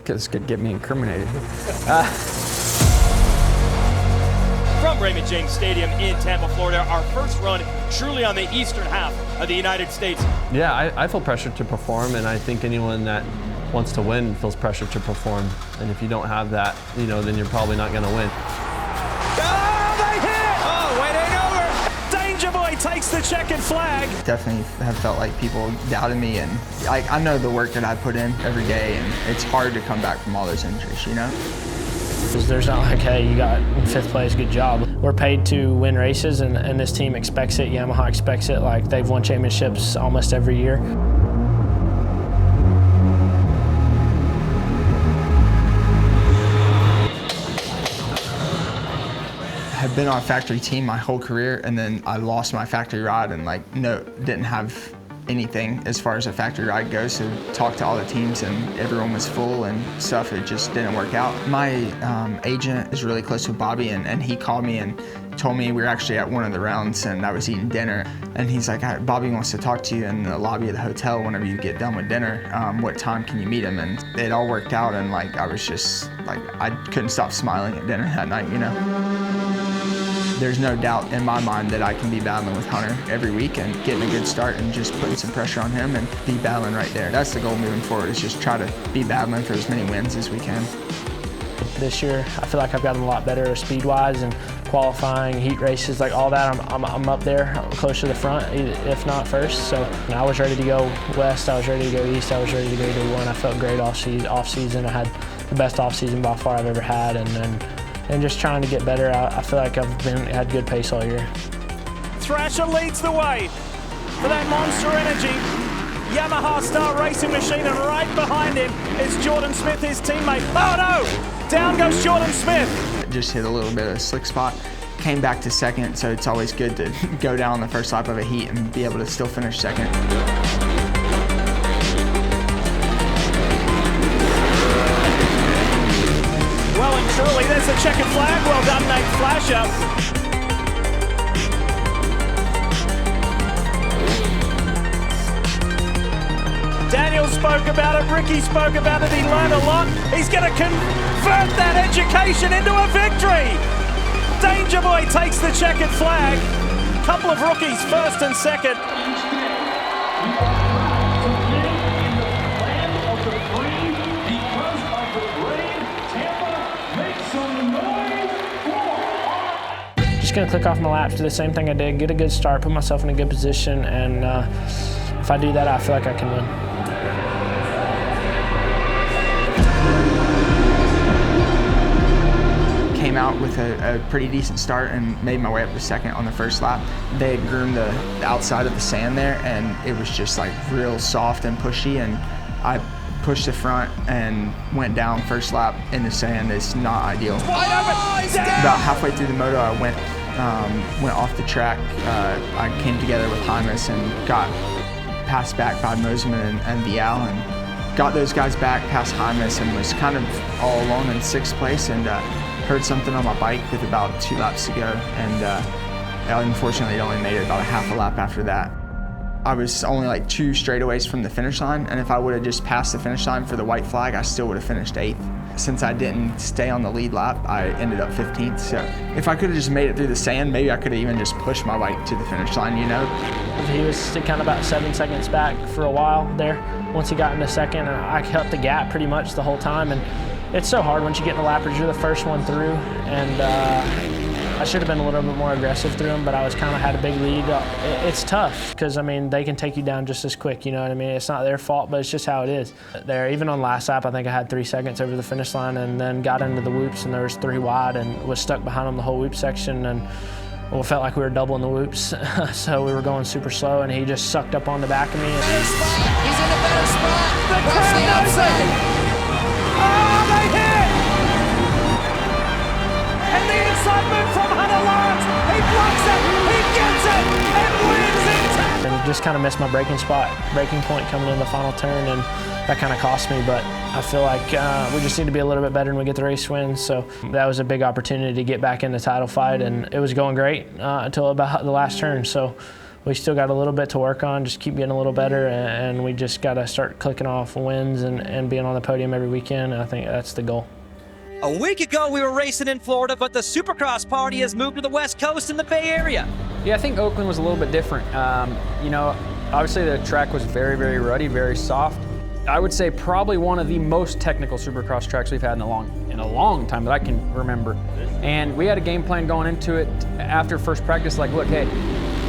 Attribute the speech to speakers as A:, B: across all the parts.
A: this could get me incriminated.
B: From Raymond James Stadium in Tampa, Florida, our first run truly on the eastern half of the United States.
C: Yeah, I feel pressure to perform, and I think anyone that wants to win feels pressure to perform. And if you don't have that, you know, then you're probably not going to win.
D: Oh, they hit! Oh, waiting over! Danger Boy takes the checkered flag.
E: Definitely have felt like people doubted me, and I know the work that I put in every day, and it's hard to come back from all those injuries, you know?
F: There's not like, hey, you got in 5th place, good job. We're paid to win races, and this team expects it. Yamaha expects it. Like, they've won championships almost every year.
E: I've been on a factory team my whole career, and then I lost my factory ride and didn't have anything as far as a factory ride goes. So talked to all the teams and everyone was full and stuff. It just didn't work out. My agent is really close with Bobby, and he called me and told me we were actually at one of the rounds and I was eating dinner. And he's like, Bobby wants to talk to you in the lobby of the hotel whenever you get done with dinner. What time can you meet him? And it all worked out, and I was just I couldn't stop smiling at dinner that night, you know? There's no doubt in my mind that I can be battling with Hunter every week and getting a good start and just putting some pressure on him and be battling right there. That's the goal moving forward, is just try to be battling for as many wins as we can.
F: This year, I feel like I've gotten a lot better speed-wise and qualifying, heat races, like all that. I'm up there, close to the front, if not first. So I was ready to go west, I was ready to go east, I was ready to go to one. I felt great off season. I had the best off season by far I've ever had, and just trying to get better. I feel like I've had good pace all year.
D: Thrasher leads the way for that Monster Energy Yamaha Star Racing machine, and right behind him is Jordan Smith, his teammate. Oh no! Down goes Jordan Smith.
E: Just hit a little bit of a slick spot. Came back to second, so it's always good to go down the first lap of a heat and be able to still finish second.
D: Well and truly, there's the checkered flag. Well done, Nate Flasher. Daniel spoke about it, Ricky spoke about it, he learned a lot. He's going to convert that education into a victory. Danger Boy takes the checkered flag. Couple of rookies, first and second.
F: Just going to click off my laps, do the same thing I did, get a good start, put myself in a good position, and if I do that, I feel like I can win.
E: Came out with a pretty decent start and made my way up to second on the first lap. They had groomed the outside of the sand there, and it was just like real soft and pushy, and I pushed the front and went down first lap in the sand. It's not ideal. About halfway through the moto, I went off the track. I came together with Hymas and got passed back by Moseman and Vial, and got those guys back past Hymas, and was kind of all alone in 6th place, and heard something on my bike with about 2 laps to go, and unfortunately it only made it about a half a lap after that. I was only like 2 straightaways from the finish line, and if I would have just passed the finish line for the white flag, I still would have finished 8th. Since I didn't stay on the lead lap, I ended up 15th. So if I could have just made it through the sand, maybe I could have even just pushed my bike to the finish line, you know?
F: He was kind of about 7 seconds back for a while there. Once he got into second, I kept the gap pretty much the whole time, and it's so hard once you get in the lappers. You're the first one through, and I should have been a little bit more aggressive through them, but I was kind of had a big lead. It's tough because, I mean, they can take you down just as quick, you know what I mean? It's not their fault, but it's just how it is. There, even on last lap, I think I had 3 seconds over the finish line, and then got into the whoops, and there was 3 wide, and was stuck behind them the whole whoop section, and well, it felt like we were doubling the whoops, so we were going super slow, and he just sucked up on the back of me.
D: He's in a better spot. The crowd knows it. Oh, they hit! And the inside move from Hunter Lawrence. He blocks it, he gets it, and wins it!
F: And just kind of missed my braking point coming in the final turn, and that kind of cost me, but I feel like we just need to be a little bit better when we get the race wins, so that was a big opportunity to get back in the title fight, and it was going great until about the last turn, so we still got a little bit to work on, just keep getting a little better, and we just got to start clicking off wins and being on the podium every weekend. And I think that's the goal.
A: A week ago, we were racing in Florida, but the Supercross party has moved to the West Coast in the Bay Area.
G: Yeah, I think Oakland was a little bit different. You know, obviously the track was very, very ruddy, very soft. I would say probably one of the most technical Supercross tracks we've had in a long time that I can remember. And we had a game plan going into it after first practice, like, look, hey,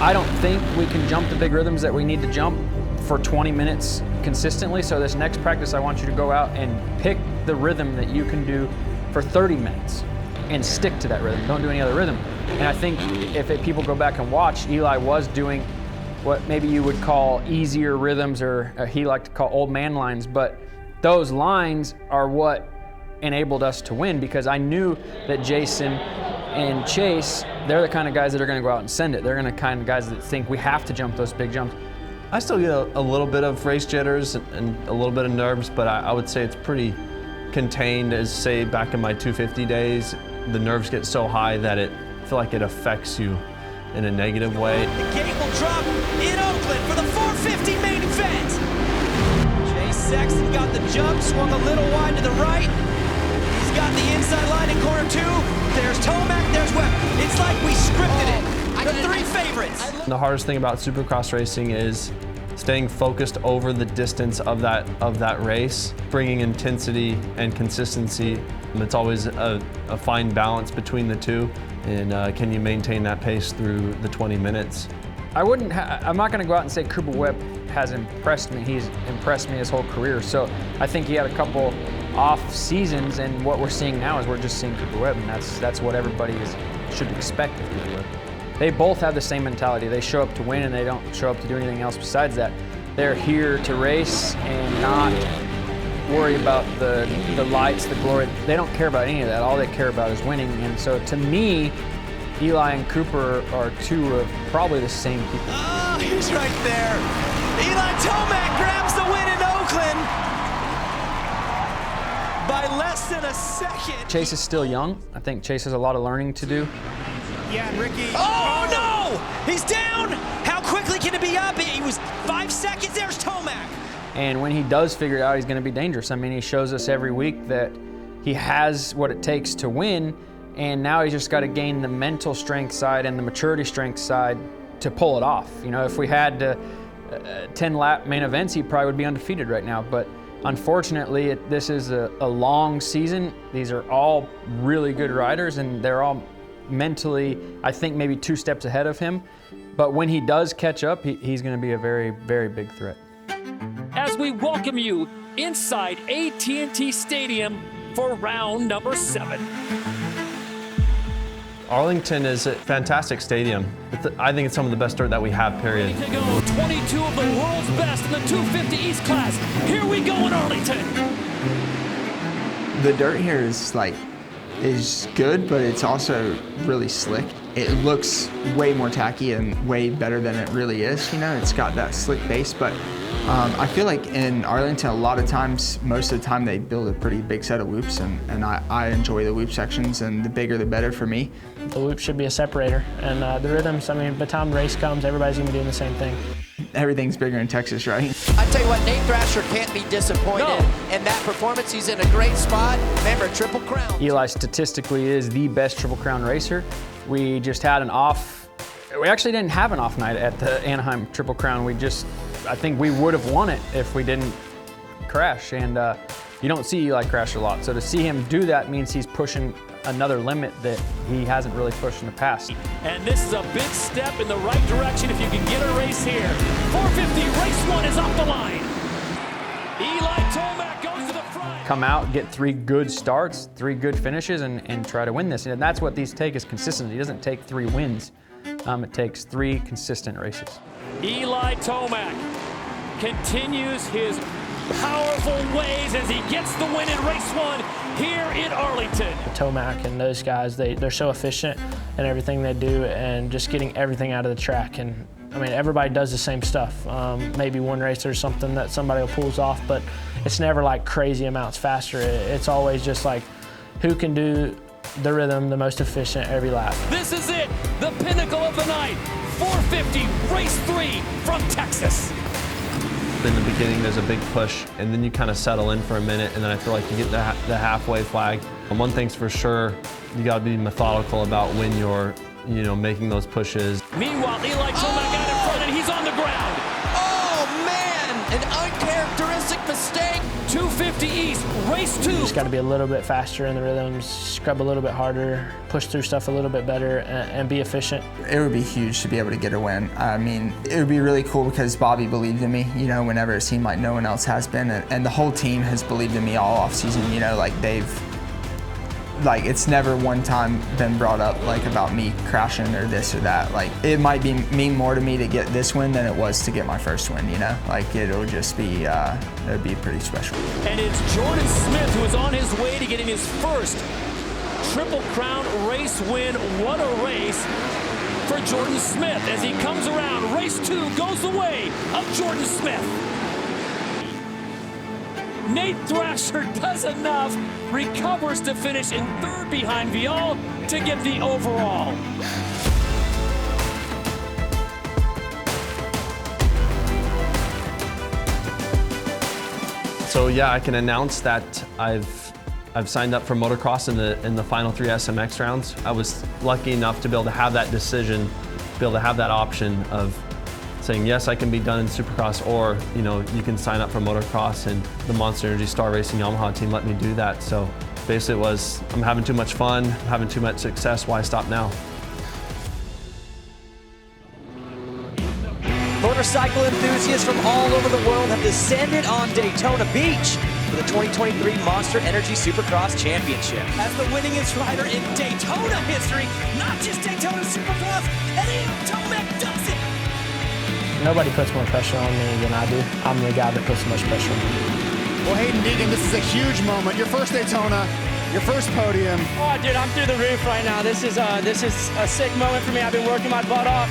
G: I don't think we can jump the big rhythms that we need to jump for 20 minutes consistently. So this next practice, I want you to go out and pick the rhythm that you can do for 30 minutes and stick to that rhythm. Don't do any other rhythm. And I think if people go back and watch, Eli was doing what maybe you would call easier rhythms, or he liked to call old man lines, but those lines are what enabled us to win, because I knew that Jason and Chase, they're the kind of guys that are going to go out and send it. They're the kind of guys that think we have to jump those big jumps.
C: I still get a little bit of race jitters and a little bit of nerves, but I would say it's pretty contained. As say back in my 250 days, the nerves get so high that I feel like it affects you in a negative way.
A: The gate will drop in Oakland for the 450 main event. Chase Sexton got the jump, swung a little wide to the right. He's got the inside line in corner 2. There's Tomac, there's Webb. It's like we scripted it. The 3 favorites.
C: The hardest thing about Supercross racing is staying focused over the distance of that race, bringing intensity and consistency. It's always a fine balance between the two, and can you maintain that pace through the 20 minutes?
G: I'm not going to go out and say Cooper Webb has impressed me. He's impressed me his whole career. So I think he had a couple off seasons, and what we're seeing now is we're just seeing Cooper Webb, and that's what everybody should expect of Cooper Webb. They both have the same mentality. They show up to win, and they don't show up to do anything else besides that. They're here to race and not worry about the lights, the glory. They don't care about any of that. All they care about is winning. And so to me, Eli and Cooper are two of probably the same people.
A: Oh, he's right there. Eli Tomac grabs the win in Oakland by less than a second.
G: Chase is still young. I think Chase has a lot of learning to do.
A: Yeah, Ricky. Oh, no! He's down! How quickly can it be up? He was 5 seconds. There's Tomac.
G: And when he does figure it out, he's going to be dangerous. I mean, he shows us every week that he has what it takes to win, and now he's just got to gain the mental strength side and the maturity strength side to pull it off. You know, if we had 10-lap main events, he probably would be undefeated right now. But unfortunately, this is a long season. These are all really good riders, and they're all mentally, I think, maybe 2 steps ahead of him. But when he does catch up, he's going to be a very, very big threat.
H: As we welcome you inside AT&T Stadium for round number 7.
C: Arlington is a fantastic stadium. I think it's some of the best dirt that we have, period.
H: Ready to go, 22 of the world's best in the 250 East class. Here we go in Arlington.
E: The dirt here is good, but it's also really slick. It looks way more tacky and way better than it really is. You know, it's got that slick base, but I feel like in Arlington, a lot of times, most of the time, they build a pretty big set of loops, and I enjoy the loop sections, and the bigger the better for me.
F: The loop should be a separator, and the rhythms, I mean, by the time the race comes, everybody's gonna be doing the same thing.
E: Everything's bigger in Texas, right?
I: I tell you what, Nate Thrasher can't be disappointed in that performance. He's in a great spot. Remember, Triple Crown.
G: Eli statistically is the best Triple Crown racer. We just had we actually didn't have an off night at the Anaheim Triple Crown. I think we would have won it if we didn't crash, and you don't see Eli crash a lot. So to see him do that means he's pushing another limit that he hasn't really pushed in the past.
H: And this is a big step in the right direction if you can get a race here. 450, race 1 is off the line. Eli Tomac goes to the front.
G: Come out, get 3 good starts, 3 good finishes, and try to win this. And that's what these take, is consistency. It doesn't take 3 wins. It takes 3 consistent races.
H: Eli Tomac continues his powerful ways as he gets the win in race 1 here in Arlington.
F: Tomac and those guys, they're so efficient in everything they do and just getting everything out of the track. And I mean, everybody does the same stuff. Maybe one race there's something that somebody will pulls off, but it's never like crazy amounts faster. It's always just like who can do the rhythm the most efficient every lap.
H: This is it, the pinnacle of the night. 450 race 3 from Texas.
C: In the beginning, there's a big push, and then you kind of settle in for a minute, and then I feel like you get the halfway flag. And one thing's for sure, you got to be methodical about when you're, making those pushes.
H: Meanwhile, Eli Tomac got in front, and he's on the ground.
I: Oh, man! An uncharacteristic mistake.
H: 250 East, race 2.
F: You just got to be a little bit faster in the rhythms, scrub a little bit harder, push through stuff a little bit better, and be efficient.
E: It would be huge to be able to get a win. I mean, it would be really cool because Bobby believed in me, whenever it seemed like no one else has been. And the whole team has believed in me all offseason, it's never one time been brought up about me crashing or this or that. It might mean more to me to get this win than it was to get my first win, it'll just be, it would be pretty special.
H: And it's Jordan Smith who is on his way to getting his first Triple Crown race win. What a race for Jordan Smith as he comes around. Race 2 goes the way of Jordan Smith. Nate Thrasher does enough, recovers to finish in 3rd behind Vial to get the overall.
C: So yeah, I can announce that I've signed up for motocross in the final 3 SMX rounds. I was lucky enough to be able to have that decision, be able to have that option of saying, yes, I can be done in Supercross, or you can sign up for motocross, and the Monster Energy Star Racing Yamaha team let me do that. So basically it was, I'm having too much fun, I'm having too much success, why stop now?
A: Motorcycle enthusiasts from all over the world have descended on Daytona Beach for the 2023 Monster Energy Supercross Championship. As the winningest rider in Daytona history, not just Daytona Supercross, Eli Tomac does it!
F: Nobody puts more pressure on me than I do. I'm the guy that puts the most pressure on me.
J: Well, Hayden Deegan, this is a huge moment. Your first Daytona, your first podium.
K: Oh, dude, I'm through the roof right now. This is a sick moment for me. I've been working my butt off.